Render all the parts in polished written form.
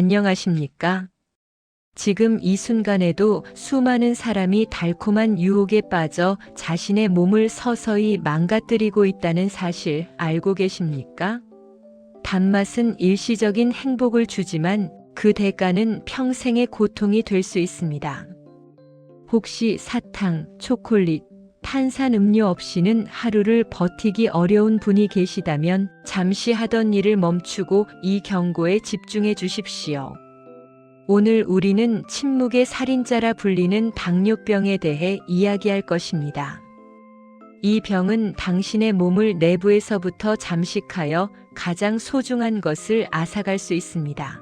안녕하십니까? 지금 이 순간에도 수많은 사람이 달콤한 유혹에 빠져 자신의 몸을 서서히 망가뜨리고 있다는 사실 알고 계십니까? 단맛은 일시적인 행복을 주지만 그 대가는 평생의 고통이 될 수 있습니다. 혹시 사탕, 초콜릿, 탄산음료 없이는 하루를 버티기 어려운 분이 계시다면 잠시 하던 일을 멈추고 이 경고에 집중해 주십시오. 오늘 우리는 침묵의 살인자라 불리는 당뇨병에 대해 이야기할 것입니다. 이 병은 당신의 몸을 내부에서부터 잠식하여 가장 소중한 것을 앗아갈 수 있습니다.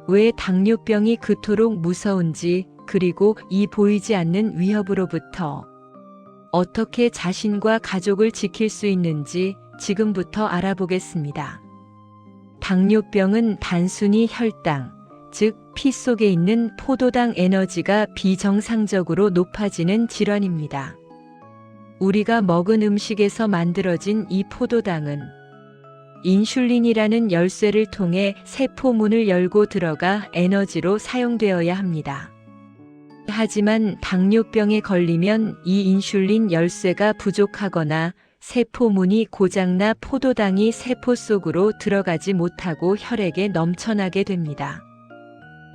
왜 당뇨병이 그토록 무서운지, 그리고 이 보이지 않는 위협으로부터 어떻게 자신과 가족을 지킬 수 있는지 지금부터 알아보겠습니다. 당뇨병은 단순히 혈당, 즉 피 속에 있는 포도당 에너지가 비정상적으로 높아지는 질환입니다. 우리가 먹은 음식에서 만들어진 이 포도당은 인슐린이라는 열쇠를 통해 세포문을 열고 들어가 에너지로 사용되어야 합니다. 하지만 당뇨병에 걸리면 이 인슐린 열쇠가 부족하거나 세포문이 고장나 포도당이 세포 속으로 들어가지 못하고 혈액에 넘쳐나게 됩니다.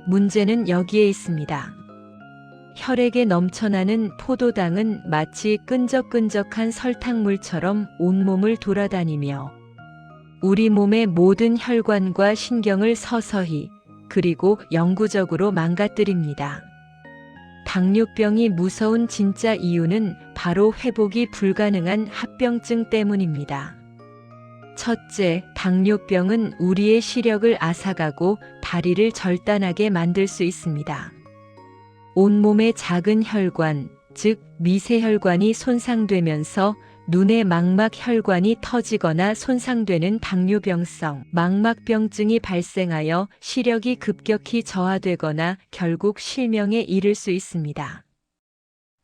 문제는 여기에 있습니다. 혈액에 넘쳐나는 포도당은 마치 끈적끈적한 설탕물처럼 온몸을 돌아다니며 우리 몸의 모든 혈관과 신경을 서서히 그리고 영구적으로 망가뜨립니다. 당뇨병이 무서운 진짜 이유는 바로 회복이 불가능한 합병증 때문입니다. 첫째, 당뇨병은 우리의 시력을 앗아가고 다리를 절단하게 만들 수 있습니다. 온몸의 작은 혈관, 즉 미세혈관이 손상되면서 눈의 망막혈관이 터지거나 손상되는 당뇨병성 망막병증이 발생하여 시력이 급격히 저하되거나 결국 실명에 이를 수 있습니다.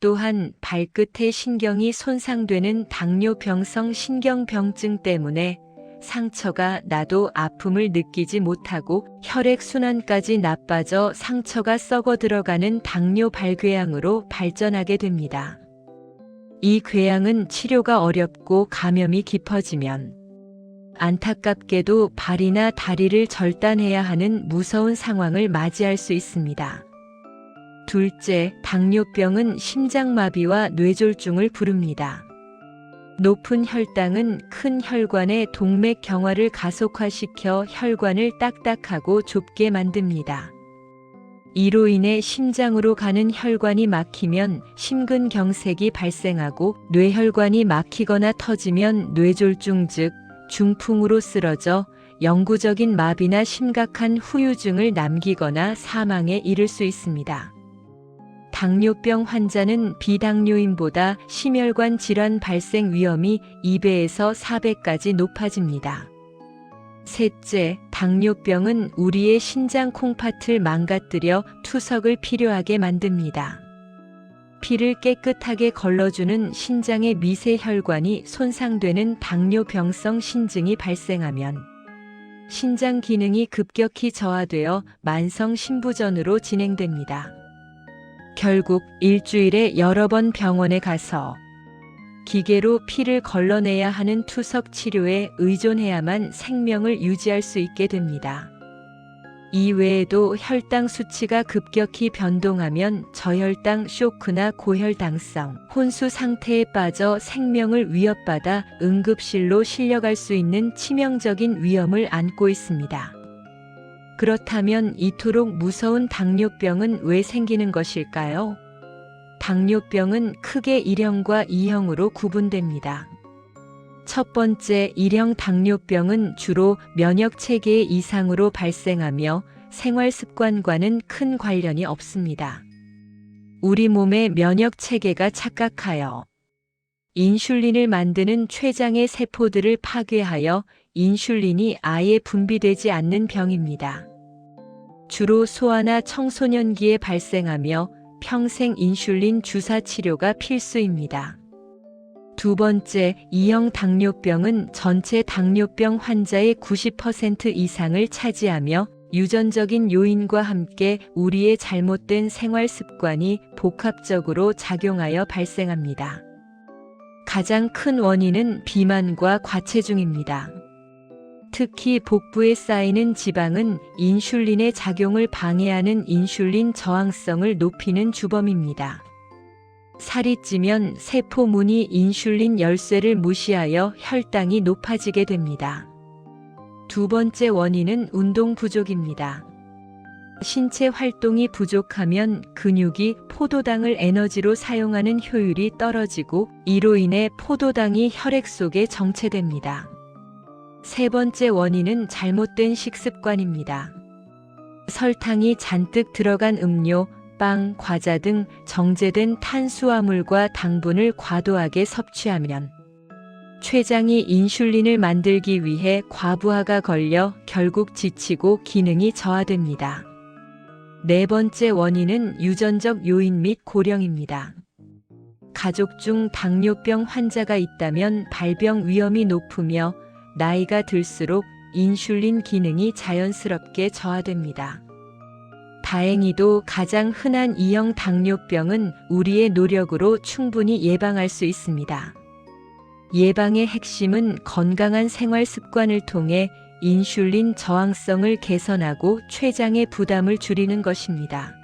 또한 발끝의 신경이 손상되는 당뇨병성 신경병증 때문에 상처가 나도 아픔을 느끼지 못하고 혈액순환까지 나빠져 상처가 썩어 들어가는 당뇨 발궤양으로 발전하게 됩니다. 이 궤양은 치료가 어렵고 감염이 깊어지면 안타깝게도 발이나 다리를 절단해야 하는 무서운 상황을 맞이할 수 있습니다. 둘째, 당뇨병은 심장마비와 뇌졸중을 부릅니다. 높은 혈당은 큰 혈관의 동맥 경화를 가속화시켜 혈관을 딱딱하고 좁게 만듭니다. 이로 인해 심장으로 가는 혈관이 막히면 심근경색이 발생하고 뇌혈관이 막히거나 터지면 뇌졸중 즉 중풍으로 쓰러져 영구적인 마비나 심각한 후유증을 남기거나 사망에 이를 수 있습니다. 당뇨병 환자는 비당뇨인보다 심혈관 질환 발생 위험이 2배에서 4배까지 높아집니다. 셋째, 당뇨병은 우리의 신장 콩팥을 망가뜨려 투석을 필요하게 만듭니다. 피를 깨끗하게 걸러주는 신장의 미세혈관이 손상되는 당뇨병성 신증이 발생하면 신장 기능이 급격히 저하되어 만성 신부전으로 진행됩니다. 결국 일주일에 여러 번 병원에 가서 기계로 피를 걸러내야 하는 투석 치료에 의존해야만 생명을 유지할 수 있게 됩니다. 이 외에도 혈당 수치가 급격히 변동하면 저혈당 쇼크나 고혈당성, 혼수 상태에 빠져 생명을 위협받아 응급실로 실려갈 수 있는 치명적인 위험을 안고 있습니다. 그렇다면 이토록 무서운 당뇨병은 왜 생기는 것일까요? 당뇨병은 크게 1형과 2형으로 구분됩니다. 첫 번째 1형 당뇨병은 주로 면역체계의 이상으로 발생하며 생활 습관과는 큰 관련이 없습니다. 우리 몸의 면역체계가 착각하여 인슐린을 만드는 췌장의 세포들을 파괴하여 인슐린이 아예 분비되지 않는 병입니다. 주로 소아나 청소년기에 발생하며 평생 인슐린 주사 치료가 필수입니다. 두 번째, 2형 당뇨병은 전체 당뇨병 환자의 90% 이상을 차지하며 유전적인 요인과 함께 우리의 잘못된 생활 습관이 복합적으로 작용하여 발생합니다. 가장 큰 원인은 비만과 과체중입니다. 특히 복부에 쌓이는 지방은 인슐린의 작용을 방해하는 인슐린 저항성을 높이는 주범입니다. 살이 찌면 세포문이 인슐린 열쇠를 무시하여 혈당이 높아지게 됩니다. 두 번째 원인은 운동 부족입니다. 신체 활동이 부족하면 근육이 포도당을 에너지로 사용하는 효율이 떨어지고 이로 인해 포도당이 혈액 속에 정체됩니다. 세 번째 원인은 잘못된 식습관입니다. 설탕이 잔뜩 들어간 음료, 빵, 과자 등 정제된 탄수화물과 당분을 과도하게 섭취하면 췌장이 인슐린을 만들기 위해 과부하가 걸려 결국 지치고 기능이 저하됩니다. 네 번째 원인은 유전적 요인 및 고령입니다. 가족 중 당뇨병 환자가 있다면 발병 위험이 높으며 나이가 들수록 인슐린 기능이 자연스럽게 저하됩니다. 다행히도 가장 흔한 2형 당뇨병은 우리의 노력으로 충분히 예방할 수 있습니다. 예방의 핵심은 건강한 생활 습관을 통해 인슐린 저항성을 개선하고 췌장의 부담을 줄이는 것입니다.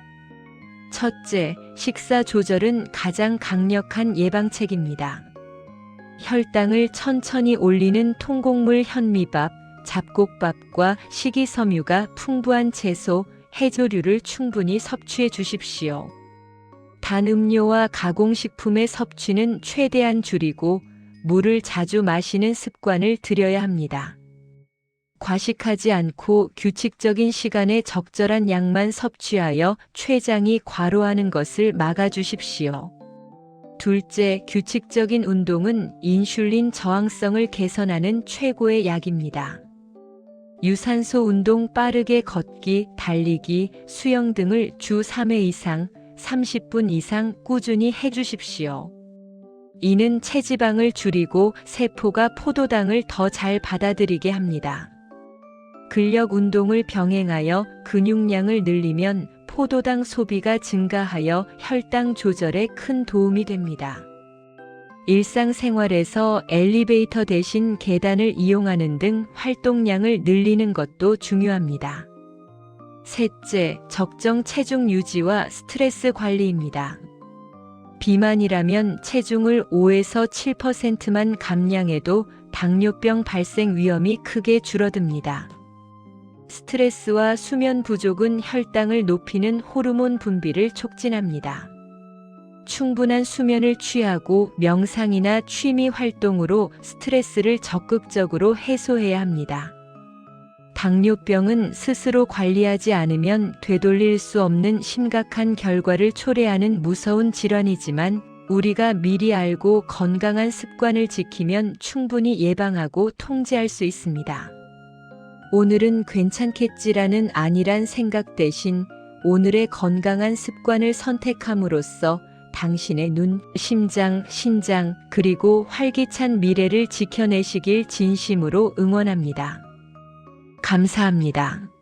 첫째, 식사 조절은 가장 강력한 예방책입니다. 혈당을 천천히 올리는 통곡물 현미밥, 잡곡밥과 식이섬유가 풍부한 채소, 해조류를 충분히 섭취해 주십시오. 단 음료와 가공식품의 섭취는 최대한 줄이고 물을 자주 마시는 습관을 들여야 합니다. 과식하지 않고 규칙적인 시간에 적절한 양만 섭취하여 췌장이 과로하는 것을 막아주십시오. 둘째, 규칙적인 운동은 인슐린 저항성을 개선하는 최고의 약입니다. 유산소 운동 빠르게 걷기, 달리기, 수영 등을 주 3회 이상, 30분 이상 꾸준히 해주십시오. 이는 체지방을 줄이고 세포가 포도당을 더 잘 받아들이게 합니다. 근력 운동을 병행하여 근육량을 늘리면 포도당 소비가 증가하여 혈당 조절에 큰 도움이 됩니다. 일상생활에서 엘리베이터 대신 계단을 이용하는 등 활동량을 늘리는 것도 중요합니다. 셋째, 적정 체중 유지와 스트레스 관리입니다. 비만이라면 체중을 5에서 7%만 감량해도 당뇨병 발생 위험이 크게 줄어듭니다. 스트레스와 수면 부족은 혈당을 높이는 호르몬 분비를 촉진합니다. 충분한 수면을 취하고 명상이나 취미 활동으로 스트레스를 적극적으로 해소해야 합니다. 당뇨병은 스스로 관리하지 않으면 되돌릴 수 없는 심각한 결과를 초래하는 무서운 질환이지만 우리가 미리 알고 건강한 습관을 지키면 충분히 예방하고 통제할 수 있습니다. 오늘은 괜찮겠지라는 안일한 생각 대신 오늘의 건강한 습관을 선택함으로써 당신의 눈, 심장, 신장, 그리고 활기찬 미래를 지켜내시길 진심으로 응원합니다. 감사합니다.